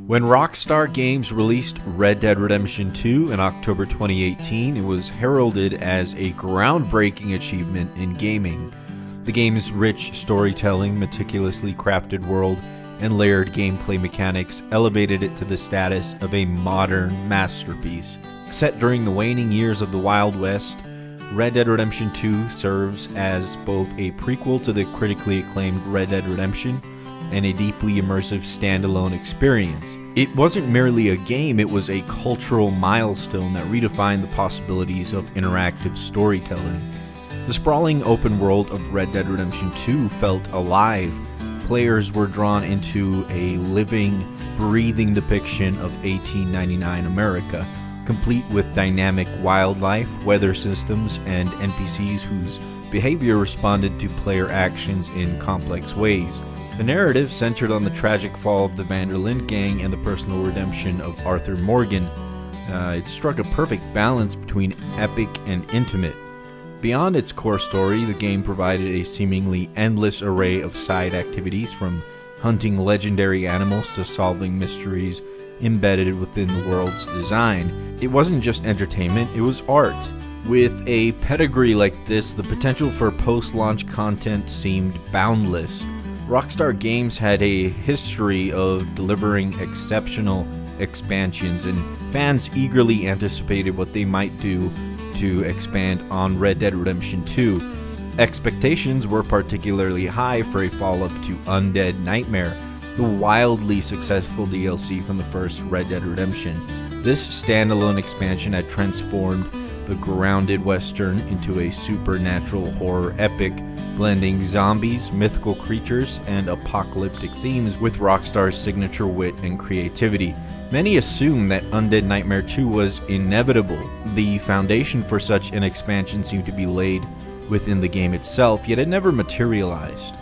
When Rockstar Games released Red Dead Redemption 2 in October 2018, it was heralded as a groundbreaking achievement in gaming. The game's rich storytelling, meticulously crafted world, and layered gameplay mechanics elevated it to the status of a modern masterpiece. Set during the waning years of the Wild West, Red Dead Redemption 2 serves as both a prequel to the critically acclaimed Red Dead Redemption and a deeply immersive standalone experience. It wasn't merely a game, it was a cultural milestone that redefined the possibilities of interactive storytelling. The sprawling open world of Red Dead Redemption 2 felt alive. Players were drawn into a living, breathing depiction of 1899 America, complete with dynamic wildlife, weather systems, and NPCs whose behavior responded to player actions in complex ways. The narrative centered on the tragic fall of the Linde gang and the personal redemption of Arthur Morgan. It struck a perfect balance between epic and intimate. Beyond its core story, the game provided a seemingly endless array of side activities, from hunting legendary animals to solving mysteries embedded within the world's design. It wasn't just entertainment, it was art. With a pedigree like this, the potential for post-launch content seemed boundless. Rockstar Games had a history of delivering exceptional expansions, and fans eagerly anticipated what they might do to expand on Red Dead Redemption 2. Expectations were particularly high for a follow-up to Undead Nightmare, the wildly successful DLC from the first Red Dead Redemption. This standalone expansion had transformed the grounded Western into a supernatural horror epic, blending zombies, mythical creatures, and apocalyptic themes with Rockstar's signature wit and creativity. Many assumed that Undead Nightmare 2 was inevitable. The foundation for such an expansion seemed to be laid within the game itself, yet it never materialized.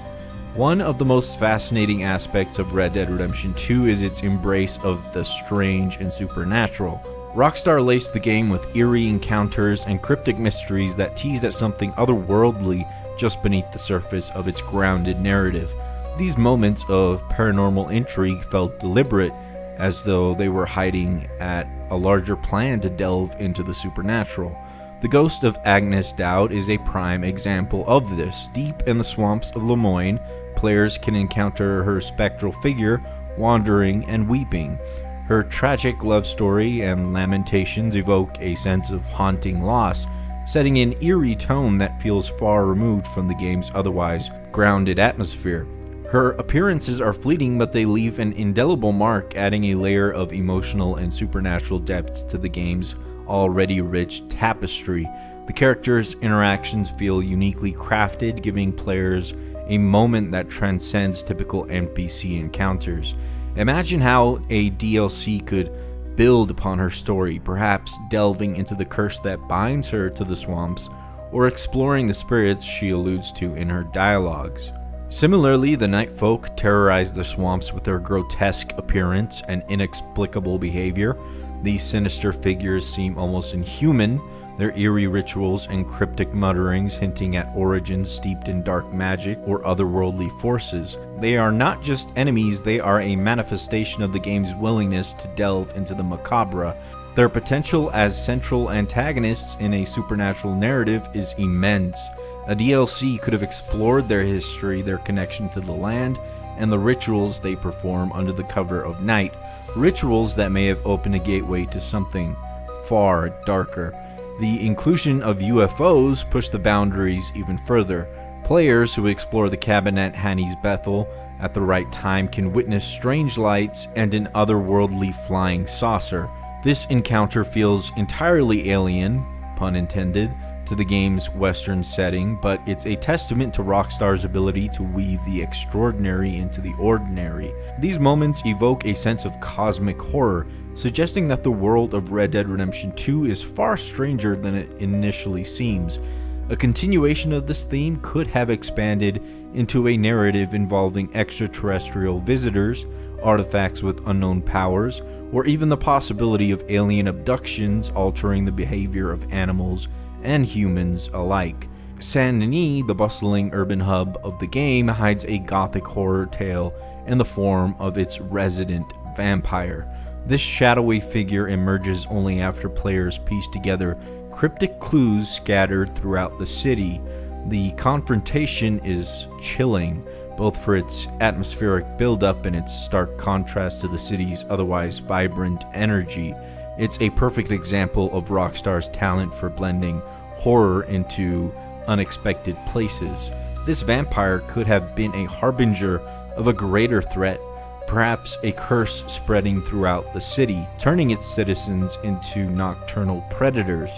One of the most fascinating aspects of Red Dead Redemption 2 is its embrace of the strange and supernatural. Rockstar laced the game with eerie encounters and cryptic mysteries that teased at something otherworldly just beneath the surface of its grounded narrative. These moments of paranormal intrigue felt deliberate, as though they were hiding at a larger plan to delve into the supernatural. The ghost of Agnes Dowd is a prime example of this. Deep in the swamps of Lemoyne, players can encounter her spectral figure, wandering and weeping. Her tragic love story and lamentations evoke a sense of haunting loss, setting an eerie tone that feels far removed from the game's otherwise grounded atmosphere. Her appearances are fleeting, but they leave an indelible mark, adding a layer of emotional and supernatural depth to the game's already rich tapestry. The characters' interactions feel uniquely crafted, giving players a moment that transcends typical NPC encounters. Imagine how a DLC could build upon her story, perhaps delving into the curse that binds her to the swamps, or exploring the spirits she alludes to in her dialogues. Similarly, the Night Folk terrorize the swamps with their grotesque appearance and inexplicable behavior. These sinister figures seem almost inhuman, their eerie rituals and cryptic mutterings hinting at origins steeped in dark magic or otherworldly forces. They are not just enemies, they are a manifestation of the game's willingness to delve into the macabre. Their potential as central antagonists in a supernatural narrative is immense. A DLC could have explored their history, their connection to the land, and the rituals they perform under the cover of night. Rituals that may have opened a gateway to something far darker. The inclusion of UFOs pushed the boundaries even further. Players who explore the cabin at Hanny's Bethel at the right time can witness strange lights and an otherworldly flying saucer. This encounter feels entirely alien, pun intended, to the game's Western setting, but it's a testament to Rockstar's ability to weave the extraordinary into the ordinary. These moments evoke a sense of cosmic horror, suggesting that the world of Red Dead Redemption 2 is far stranger than it initially seems. A continuation of this theme could have expanded into a narrative involving extraterrestrial visitors, artifacts with unknown powers, or even the possibility of alien abductions altering the behavior of animals and humans alike. Saint-Denis, the bustling urban hub of the game, hides a gothic horror tale in the form of its resident vampire. This shadowy figure emerges only after players piece together cryptic clues scattered throughout the city. The confrontation is chilling, both for its atmospheric buildup and its stark contrast to the city's otherwise vibrant energy. It's a perfect example of Rockstar's talent for blending horror into unexpected places. This vampire could have been a harbinger of a greater threat, perhaps a curse spreading throughout the city, turning its citizens into nocturnal predators.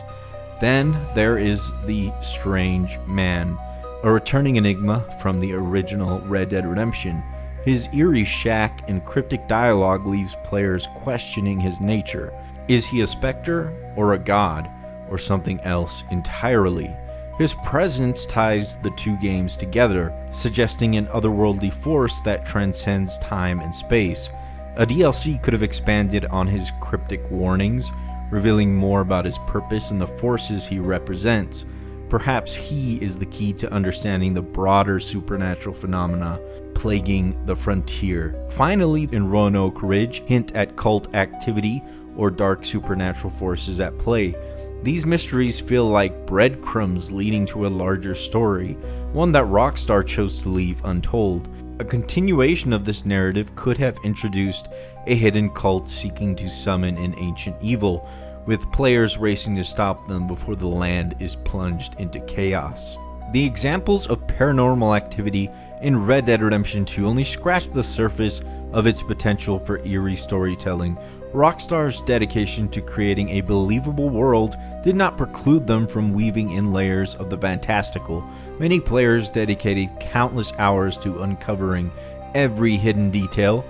Then there is the Strange Man, a returning enigma from the original Red Dead Redemption. His eerie shack and cryptic dialogue leaves players questioning his nature. Is he a specter, or a god, or something else entirely? His presence ties the two games together, suggesting an otherworldly force that transcends time and space. A DLC could have expanded on his cryptic warnings, revealing more about his purpose and the forces he represents. Perhaps he is the key to understanding the broader supernatural phenomena plaguing the frontier. Finally, in Roanoke Ridge, hint at cult activity or dark supernatural forces at play. These mysteries feel like breadcrumbs leading to a larger story, one that Rockstar chose to leave untold. A continuation of this narrative could have introduced a hidden cult seeking to summon an ancient evil, with players racing to stop them before the land is plunged into chaos. The examples of paranormal activity in Red Dead Redemption 2 only scratch the surface of its potential for eerie storytelling. Rockstar's dedication to creating a believable world did not preclude them from weaving in layers of the fantastical. Many players dedicated countless hours to uncovering every hidden detail,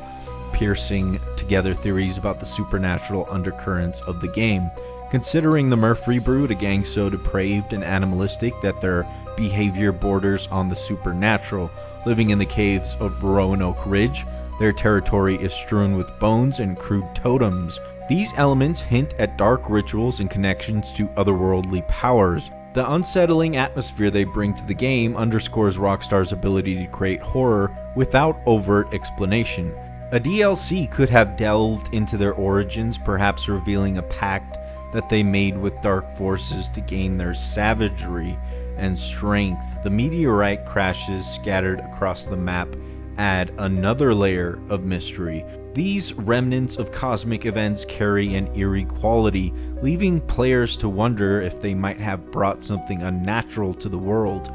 piercing together theories about the supernatural undercurrents of the game. Considering the Murphy Brood, a gang so depraved and animalistic that their behavior borders on the supernatural, living in the caves of Roanoke Ridge, their territory is strewn with bones and crude totems. These elements hint at dark rituals and connections to otherworldly powers. The unsettling atmosphere they bring to the game underscores Rockstar's ability to create horror without overt explanation. A DLC could have delved into their origins, perhaps revealing a pact that they made with dark forces to gain their savagery and strength. The meteorite crashes scattered across the map add another layer of mystery. These remnants of cosmic events carry an eerie quality, leaving players to wonder if they might have brought something unnatural to the world.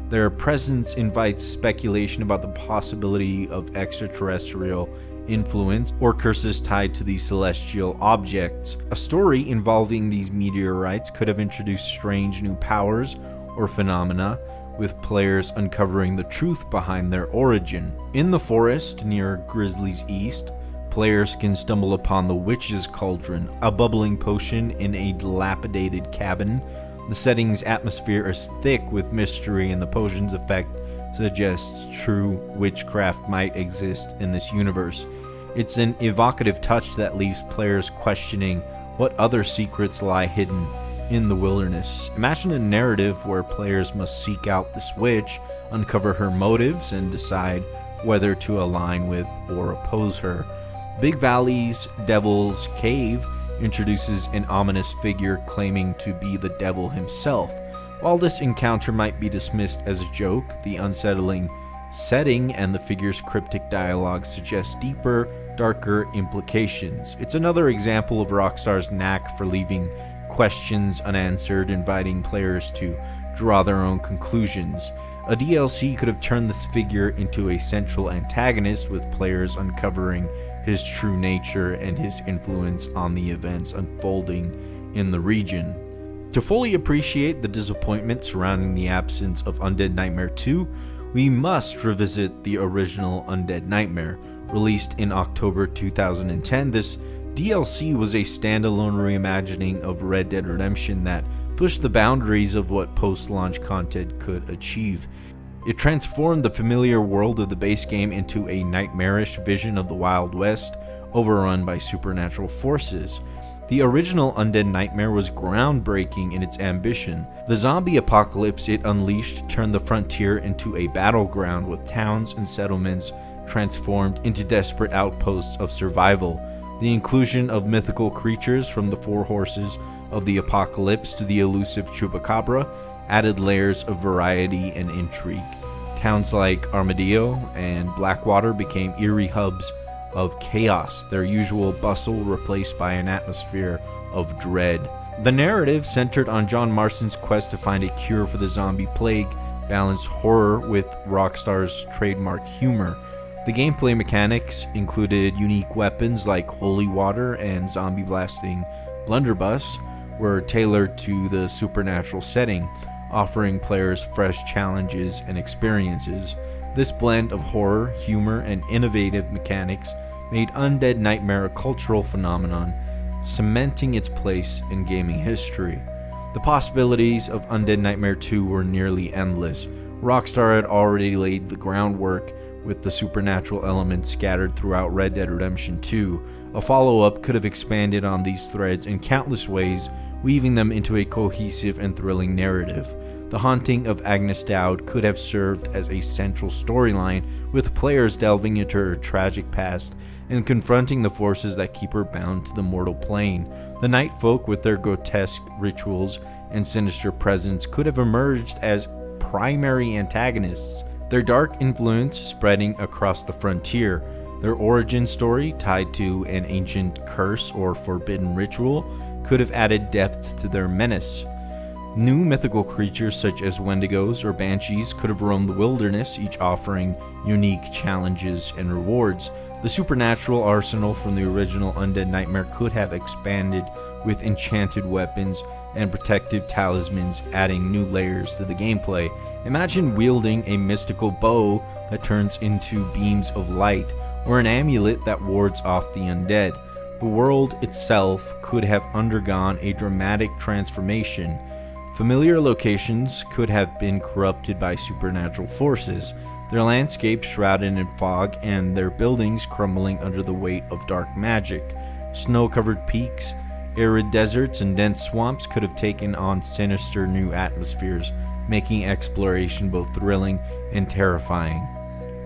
Their presence invites speculation about the possibility of extraterrestrial influence or curses tied to these celestial objects. A story involving these meteorites could have introduced strange new powers or phenomena, with players uncovering the truth behind their origin. In the forest near Grizzly's East, players can stumble upon the Witch's Cauldron, a bubbling potion in a dilapidated cabin. The setting's atmosphere is thick with mystery, and the potion's effect suggests true witchcraft might exist in this universe. It's an evocative touch that leaves players questioning what other secrets lie hidden in the wilderness. Imagine a narrative where players must seek out this witch, uncover her motives, and decide whether to align with or oppose her. Big Valley's Devil's Cave introduces an ominous figure claiming to be the devil himself. While this encounter might be dismissed as a joke, the unsettling setting and the figure's cryptic dialogue suggest deeper, darker implications. It's another example of Rockstar's knack for leaving questions unanswered, inviting players to draw their own conclusions. A DLC could have turned this figure into a central antagonist, with players uncovering his true nature and his influence on the events unfolding in the region. To fully appreciate the disappointment surrounding the absence of Undead Nightmare 2, we must revisit the original Undead Nightmare. Released in October 2010, this DLC was a standalone reimagining of Red Dead Redemption that pushed the boundaries of what post-launch content could achieve. It transformed the familiar world of the base game into a nightmarish vision of the Wild West, overrun by supernatural forces. The original Undead Nightmare was groundbreaking in its ambition. The zombie apocalypse it unleashed turned the frontier into a battleground with towns and settlements transformed into desperate outposts of survival. The inclusion of mythical creatures from the four horses of the apocalypse to the elusive chupacabra added layers of variety and intrigue. Towns like Armadillo and Blackwater became eerie hubs of chaos, their usual bustle replaced by an atmosphere of dread. The narrative, centered on John Marston's quest to find a cure for the zombie plague, balanced horror with Rockstar's trademark humor. The gameplay mechanics included unique weapons like holy water and zombie blasting blunderbuss were tailored to the supernatural setting, offering players fresh challenges and experiences. This blend of horror, humor, and innovative mechanics made Undead Nightmare a cultural phenomenon, cementing its place in gaming history. The possibilities of Undead Nightmare 2 were nearly endless. Rockstar had already laid the groundwork with the supernatural elements scattered throughout Red Dead Redemption 2. A follow-up could have expanded on these threads in countless ways, weaving them into a cohesive and thrilling narrative. The haunting of Agnes Dowd could have served as a central storyline, with players delving into her tragic past and confronting the forces that keep her bound to the mortal plane. The Night Folk, with their grotesque rituals and sinister presence, could have emerged as primary antagonists, their dark influence spreading across the frontier. Their origin story, tied to an ancient curse or forbidden ritual, could have added depth to their menace. New mythical creatures such as Wendigos or Banshees could have roamed the wilderness, each offering unique challenges and rewards. The supernatural arsenal from the original Undead Nightmare could have expanded with enchanted weapons and protective talismans, adding new layers to the gameplay. Imagine wielding a mystical bow that turns into beams of light, or an amulet that wards off the undead. The world itself could have undergone a dramatic transformation. Familiar locations could have been corrupted by supernatural forces, their landscapes shrouded in fog and their buildings crumbling under the weight of dark magic. Snow-covered peaks, arid deserts, and dense swamps could have taken on sinister new atmospheres, making exploration both thrilling and terrifying.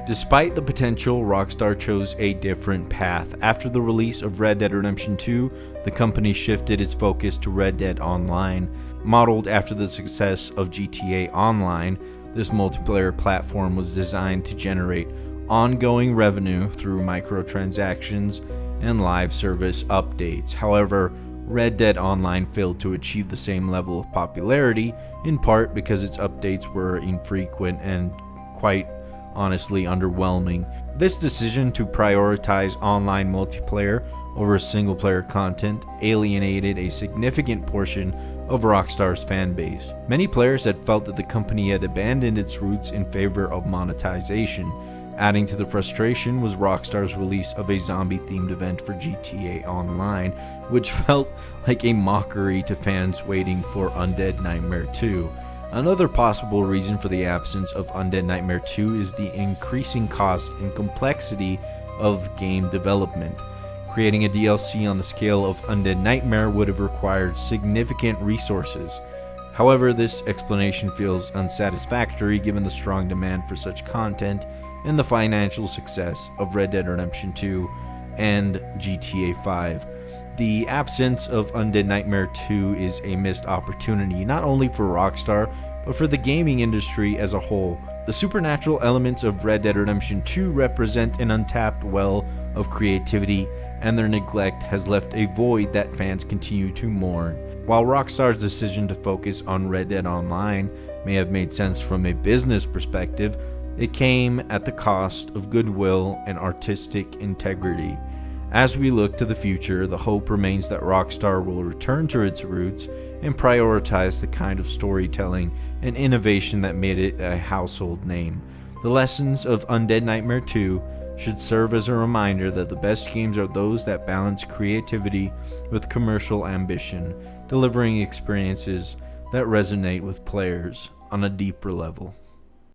Despite the potential, Rockstar chose a different path. After the release of Red Dead Redemption 2, the company shifted its focus to Red Dead Online. Modeled after the success of GTA Online, this multiplayer platform was designed to generate ongoing revenue through microtransactions and live service updates. However, Red Dead Online failed to achieve the same level of popularity, in part because its updates were infrequent and quite honestly underwhelming. This decision to prioritize online multiplayer over single-player content alienated a significant portion of Rockstar's fan base. Many players had felt that the company had abandoned its roots in favor of monetization. Adding to the frustration was Rockstar's release of a zombie-themed event for GTA Online, which felt like a mockery to fans waiting for Undead Nightmare 2. Another possible reason for the absence of Undead Nightmare 2 is the increasing cost and complexity of game development. Creating a DLC on the scale of Undead Nightmare would have required significant resources. However, this explanation feels unsatisfactory given the strong demand for such content and the financial success of Red Dead Redemption 2 and GTA 5. The absence of Undead Nightmare 2 is a missed opportunity, not only for Rockstar, but for the gaming industry as a whole. The supernatural elements of Red Dead Redemption 2 represent an untapped well of creativity, and their neglect has left a void that fans continue to mourn. While Rockstar's decision to focus on Red Dead Online may have made sense from a business perspective, it came at the cost of goodwill and artistic integrity. As we look to the future, the hope remains that Rockstar will return to its roots and prioritize the kind of storytelling and innovation that made it a household name. The lessons of Undead Nightmare 2 should serve as a reminder that the best games are those that balance creativity with commercial ambition, delivering experiences that resonate with players on a deeper level.